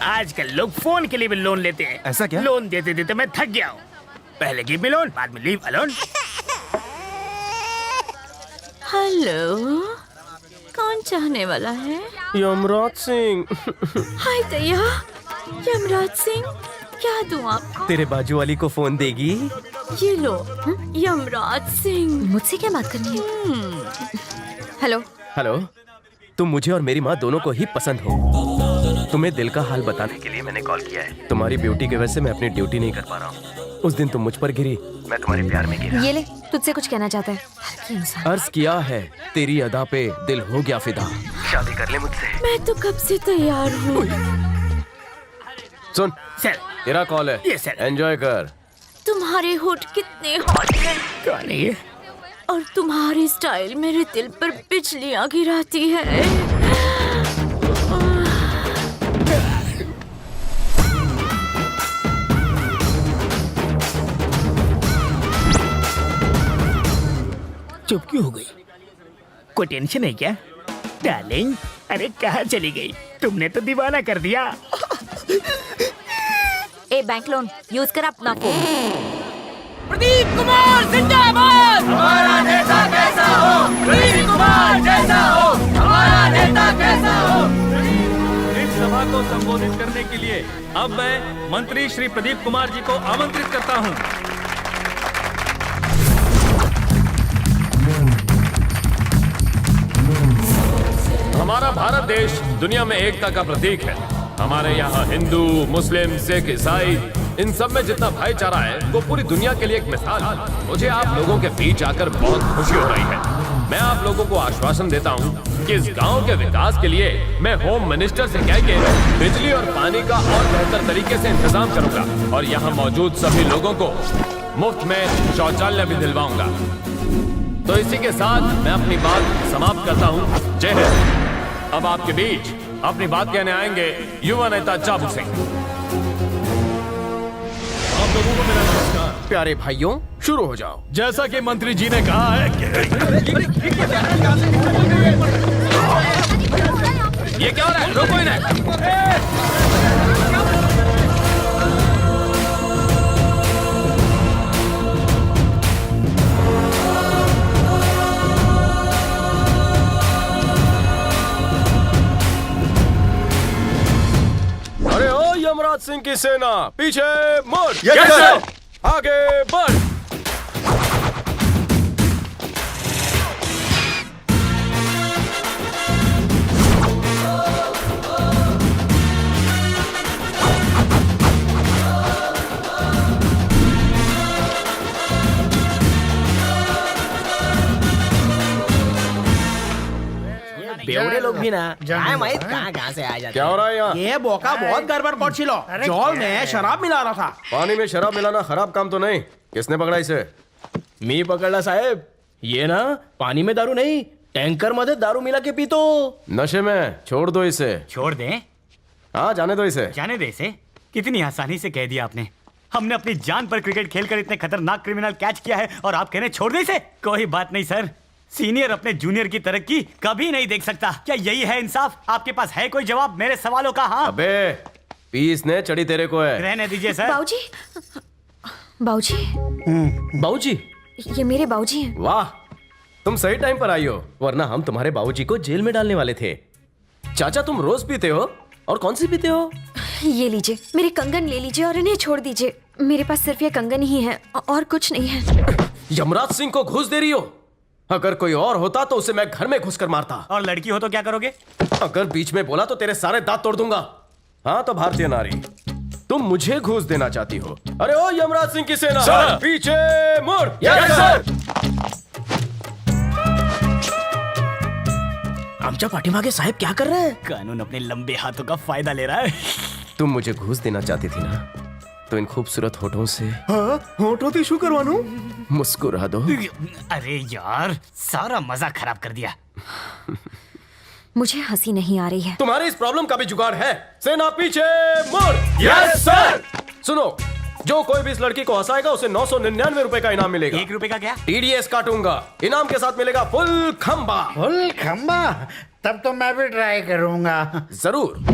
आजकल लोग फोन के लिए भी लोन लेते हैं। ऐसा क्या? लोन देते देते मैं थक गया हूँ। पहले गिव मी लोन, बाद में लीव अलोन। हेलो, कौन चाहने वाला है? यमराज सिंह। हाय दया, यमराज सिंह, क्या दूं आपको? तेरे बाजू वाली को फोन देगी? ये लो, यमराज सिंह। मुझसे क्या बात करनी है? हेलो। हेलो, तुम मुझे और मेरी माँ दोनों को ही पसंद हो। तुम्हें दिल का हाल बताने के लिए मैंने कॉल किया है। तुम्हारी ब्यूटी की वजह से मैं अपनी ड्यूटी नहीं कर पा रहा हूँ। उस दिन तुम मुझ पर गिरी, मैं तुम्हारे प्यार में गिरा। ये ले, तुझसे कुछ कहना चाहता है। हल्की इंसान। अर्ज किया है, तेरी अदा पे दिल हो गया फिदा। शादी कर ले मुझसे। मैं तो कब से तैयार हूँ। सुन सर, तेरा कॉल है। Yes, sir. एंजॉय कर। तुम्हारे होठ कितने हॉट हैं कौन है ये? और तुम्हारी स्टाइल मेरे दिल पर बिजलियाँ गिराती है। चुप क्यों हो गई? कोई टेंशन है क्या डार्लिंग? अरे कहाँ चली गई? तुमने तो दीवाना कर दिया। ए बैंक लोन यूज कर अपना फोन। प्रदीप कुमार जिंदाबाद। हमारा नेता कैसा हो? प्रदीप कुमार जैसा हो। हमारा नेता कैसा हो? इस सभा को संबोधित करने के लिए अब मैं मंत्री श्री प्रदीप कुमार जी को आमंत्रित करता हूं। हमारा भारत देश दुनिया में एकता का प्रतीक है। हमारे यहाँ हिंदू, मुस्लिम, सिख, ईसाई, इन सब में जितना भाईचारा है वो पूरी दुनिया के लिए एक मिसाल है। मुझे आप लोगों के बीच आकर बहुत खुशी हो रही है। मैं आप लोगों को आश्वासन देता हूँ कि इस गांव के विकास के लिए मैं होम मिनिस्टर से कह के बिजली और पानी का और बेहतर तरीके से इंतजाम करूंगा और यहाँ मौजूद सभी लोगों को मुफ्त में शौचालय भी दिलवाऊंगा। तो इसी के साथ मैं अपनी बात समाप्त करता हूँ। जय हिंद। अब आपके बीच अपनी बात कहने आएंगे युवा नेता चाबू सिंह। आप लोगों को मेरा नमस्कार। प्यारे भाइयों, शुरू हो जाओ। जैसा कि मंत्री जी ने कहा है कि ये क्या हो रहा है? रोको इन्हें। अरे ओ यमराज सिंह की सेना, पीछे मुड़। Yes, sir. आगे बढ़। बेवड़े लोग भी ना काय माहित कहाँ से आ जाते। क्या हो रहा है यहाँ? ये बोका बहुत गड़बड़ पहुंचिलो। जॉल में शराब मिला रहा था। पानी में शराब मिलाना खराब काम तो नहीं। किसने पकड़ा इसे? मी पकडला साहेब। ये ना पानी में दारू नहीं, टैंकर मध्ये दारू मिला के पीतो। नशे में। छोड़ दो इसे। छोड़ दें? हाँ, जाने दो इसे। जाने दे इसे? कितनी आसानी से कह दिया आपने। हमने अपनी जान पर क्रिकेट खेलकर इतने खतरनाक क्रिमिनल कैच किया है और आप कह रहे हैं छोड़ दे इसे? कोई बात नहीं सर, सीनियर अपने जूनियर की तरक्की कभी नहीं देख सकता। क्या यही है इंसाफ? आपके पास है कोई जवाब मेरे सवालों का? हाँ। अबे पीस ने चढ़ी तेरे को है। रहने दीजिए सर। बाऊजी, बाऊजी, बाबूजी, ये मेरे बाऊजी हैं। वाह, तुम सही टाइम पर आई हो, वरना हम तुम्हारे बाबूजी को जेल में डालने वाले थे। चाचा, तुम रोज पीते हो? और कौन सी पीते हो? ये लीजिए, मेरे कंगन ले लीजिए और इन्हें छोड़ दीजिए। मेरे पास सिर्फ ये कंगन ही है और कुछ नहीं है। यमराज सिंह को घूस दे रही हो? अगर कोई और होता तो उसे मैं घर में घुस कर मारता। और लड़की हो तो क्या करोगे? अगर बीच में बोला तो तेरे सारे दांत तोड़ दूंगा। हाँ तो भारतीय नारी, तुम मुझे घूस देना चाहती हो? अरे ओ यमराज सिंह की सेना, सर। पीछे मुड़। Yes sir. आमच्या पाठीमागे साहेब क्या कर रहे हैं? कानून अपने लंबे हाथों का फायदा ले रहा है। तुम मुझे घूस देना चाहती थी ना, तो इन खूबसूरत होठों से होठों शू करवानू? मुस्कुरा दो। अरे यार, सारा मजा खराब कर दिया। मुझे हंसी नहीं आ रही है। तुम्हारी इस प्रॉब्लम का भी जुगाड़ है। सेना पीछे मुड़। Yes sir. सुनो, जो कोई भी इस लड़की को हंसाएगा उसे 999 रुपए का इनाम मिलेगा। 1 रुपए का क्या? TDS काटूंगा। इनाम के साथ मिलेगा फुल खंबा। फुल खंबा? तब तो मैं भी ट्राई करूंगा। जरूर।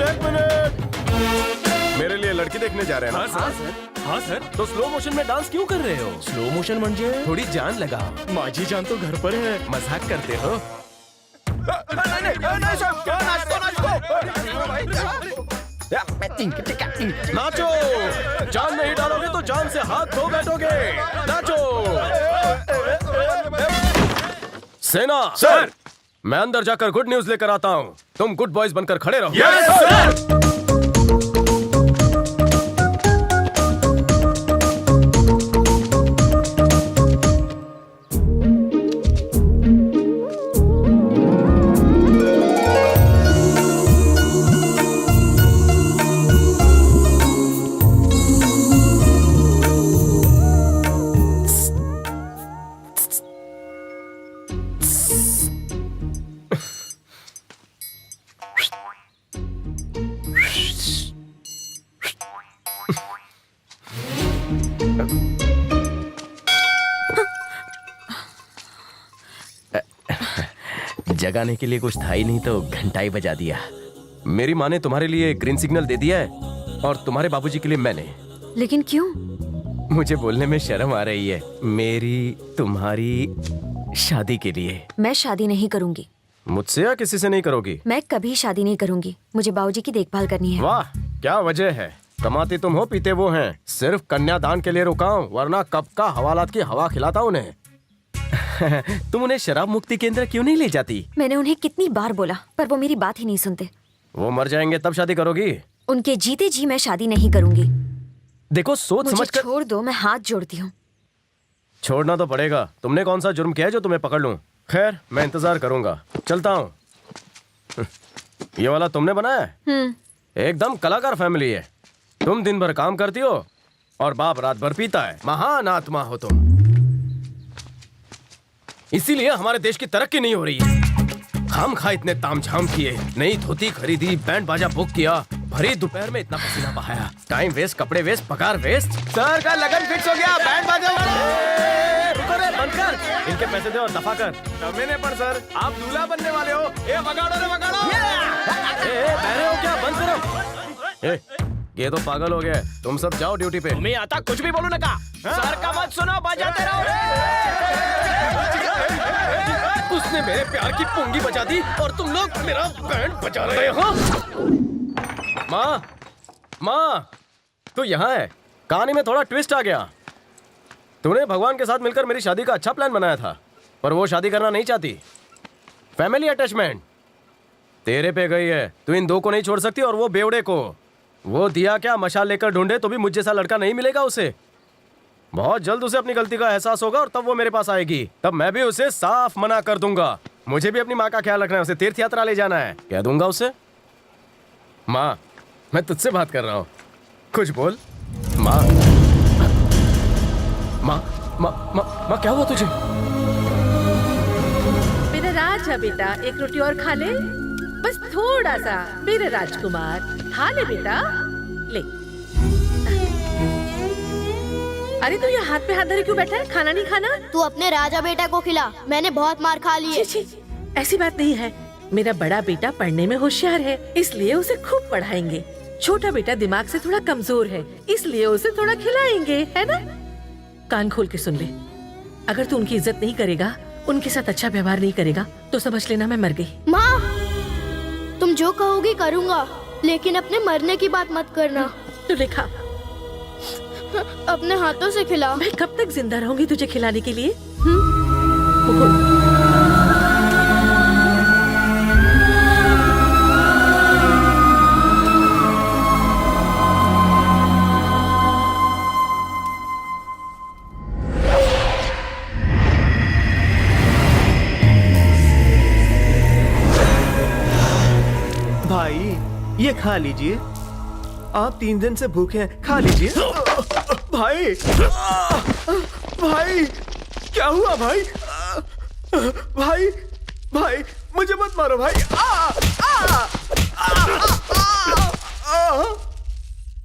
एक मिनट। मेरे लिए लड़की देखने जा रहे हैं ना? हाँ सर। तो स्लो मोशन में डांस क्यों कर रहे हो? स्लो मोशन म्हणजे थोड़ी जान लगा। माझी जान तो घर पर है। मजाक करते हो? नाचो। जान नहीं डालोगे तो जान से हाथ धो बैठोगे। नाचो। सेना सर। मैं अंदर जाकर गुड न्यूज लेकर आता हूँ। तुम गुड बॉयज बनकर खड़े रहो। Yes sir. जगाने के लिए कुछ था ही नहीं तो घंटा ही बजा दिया। मेरी माँ ने तुम्हारे लिए ग्रीन सिग्नल दे दिया है और तुम्हारे बाबूजी के लिए मैंने। लेकिन क्यों? मुझे बोलने में शर्म आ रही है। मेरी तुम्हारी शादी के लिए। मैं शादी नहीं करूंगी। मुझसे या किसी से नहीं करोगी? मैं कभी शादी नहीं करूंगी। मुझे बाबूजी की देखभाल करनी है। वाह, क्या वजह है? कमाती तुम हो, पीते वो हैं। सिर्फ कन्यादान के लिए रुका हूं, वरना कब का हवालात की हवा खिलाता उन्हें। तुम उन्हें शराब मुक्ति केंद्र क्यों नहीं ले जाती? मैंने उन्हें कितनी बार बोला, पर वो मेरी बात ही नहीं सुनते। वो मर जाएंगे तब शादी करोगी? उनके जीते जी मैं शादी नहीं करूंगी। देखो, सोच मुझे समझ कर। छोड़ दो, मैं हाथ जोड़ती हूँ। छोड़ना तो पड़ेगा। तुमने कौन सा जुर्म किया है जो तुम्हें पकड़ लूं? खैर, मैं इंतजार करूंगा। चलता हूँ। ये वाला तुमने बनाया है? एकदम कलाकार फैमिली है। तुम दिन भर काम करती हो और बाप रात भर पीता है। महान आत्मा हो तुम। इसीलिए हमारे देश की तरक्की नहीं हो रही है। खाम खा इतने तामझाम किए, नई धोती खरीदी, बैंड बाजा बुक किया, भरी दोपहर में इतना पसीना बहाया, टाइम वेस्ट, कपड़े वेस्ट, पगार वेस्ट। सर का लगन फिक्स हो गया। बैंड बाजा रुको रे, बंद कर। इनके पैसे दे और दफा कर। मैंने पर सर, आप दूल्हा बनने वाले हो। ए बगाड़ो रे बगाड़ो। बहरे हो क्या? बंद करो। ये तो पागल हो गए। तुम सब जाओ ड्यूटी पे। तुम्हें आता कुछ भी बोलो ना का। सर का मत सुनो, बजाते रहो। उसने मेरे प्यार की पुंगी बजा दी और तुम लोग मेरा बैंड बजा रहे हो। माँ, माँ, तू यहाँ है। कहानी में थोड़ा ट्विस्ट आ गया। तूने भगवान के साथ मिलकर मेरी शादी का अच्छा प्लान बनाया था, पर वो शादी करना नहीं चाहती। फैमिली अटैचमेंट तेरे पे गई है। तू इन दो को नहीं छोड़ सकती और वो बेवड़े को। वो दिया क्या मशाल लेकर ढूंढे तो भी मुझ जैसा लड़का नहीं मिलेगा उसे। बहुत जल्द उसे अपनी गलती का एहसास होगा और तब वो मेरे पास आएगी। तब मैं भी उसे साफ मना कर दूंगा। मुझे भी अपनी माँ का ख्याल रखना है। उसे तीर्थ यात्रा ले जाना है। कह दूंगा उसे। माँ, मैं तुझसे बात कर रहा हूँ, कुछ बोल। माँ, माँ, माँ, माँ, माँ, क्या हुआ तुझे? मेरा राजा बेटा, एक रोटी और खा ले, बस थोड़ा सा। मेरे राजकुमार, खा ले बेटा, ले। अरे तू ये हाथ पे हाथ धरे क्यों बैठा है? खाना नहीं खाना? तू अपने राजा बेटा को खिला। मैंने बहुत मार खा ली है। छी, छी, ऐसी बात नहीं है। मेरा बड़ा बेटा पढ़ने में होशियार है, इसलिए उसे खूब पढ़ाएंगे। छोटा बेटा दिमाग से थोड़ा कमजोर है, इसलिए उसे थोड़ा खिलाएंगे, है ना? कान खोल के सुन ले। अगर तू उनकी इज्जत नहीं करेगा, उनके साथ अच्छा व्यवहार नहीं करेगा, तो समझ लेना मैं मर गई। माँ, तुम जो कहोगी करूँगा, लेकिन अपने मरने की बात मत करना। तू लिखा, अपने हाथों से खिला। मैं कब तक जिंदा रहूंगी तुझे खिलाने के लिए? ये खा लीजिए। आप 3 दिन से भूखे हैं, खा लीजिए। भाई, भाई, क्या हुआ भाई? भाई, भाई, मुझे मत मारो भाई।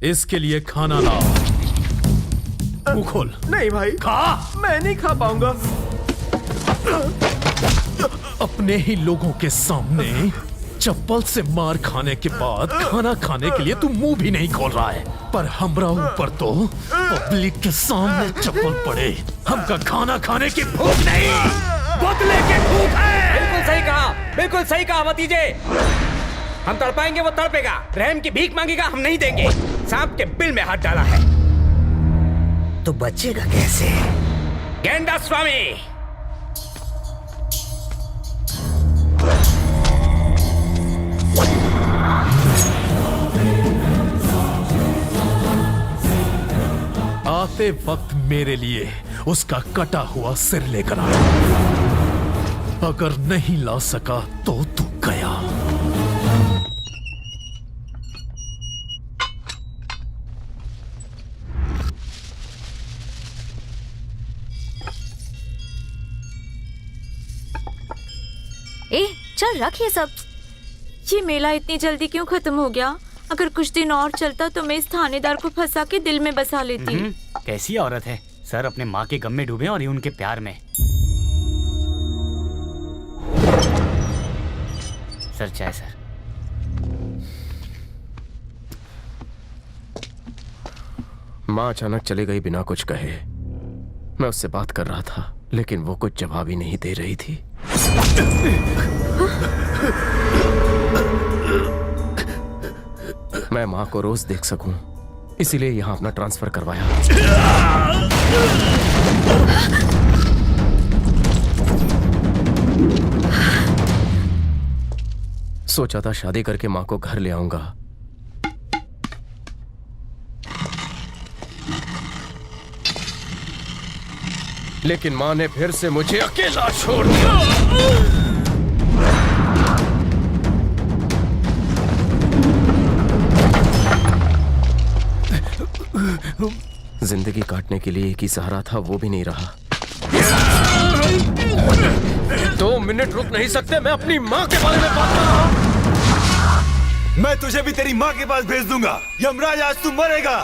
इसके लिए खाना लाओ। मुंह खोल। नहीं भाई, खा। मैं नहीं खा पाऊंगा। अपने ही लोगों के सामने चप्पल से मार खाने के बाद खाना खाने के लिए तू मुंह भी नहीं खोल रहा है, पर हमरा ऊपर तो पब्लिक के सामने चप्पल पड़े। हमका खाना खाने की भूख नहीं, बदले की भूख है। बिल्कुल सही कहा भतीजे। हम तड़पाएंगे, वो तड़पेगा। रहम की भीख मांगेगा, हम नहीं देंगे। सांप के बिल में हाथ डाला है तो बचेगा कैसे? गेंडा स्वामी। आते वक्त मेरे लिए उसका कटा हुआ सिर लेकर आ। अगर नहीं ला सका तो तू गया। ए, चल रख ये सब। ये मेला इतनी जल्दी क्यों खत्म हो गया? अगर कुछ दिन और चलता तो मैं इस थानेदार को फंसा के दिल में बसा लेती। कैसी औरत है सर, अपने माँ के गम में डूबे और ये उनके प्यार में। सर चाय सर। माँ अचानक चली गई बिना कुछ कहे। मैं उससे बात कर रहा था, लेकिन वो कुछ जवाब ही नहीं दे रही थी। मैं माँ को रोज देख सकूं, इसीलिए यहाँ अपना ट्रांसफर करवाया। सोचा था शादी करके माँ को घर ले आऊंगा, लेकिन माँ ने फिर से मुझे अकेला छोड़ दिया। जिंदगी काटने के लिए एक ही सहारा था, वो भी नहीं रहा। 2 मिनट रुक नहीं सकते? मैं अपनी माँ के बारे में बात कर रहा हूँ। मैं तुझे भी तेरी माँ के पास भेज दूंगा। यमराज, आज तू मरेगा।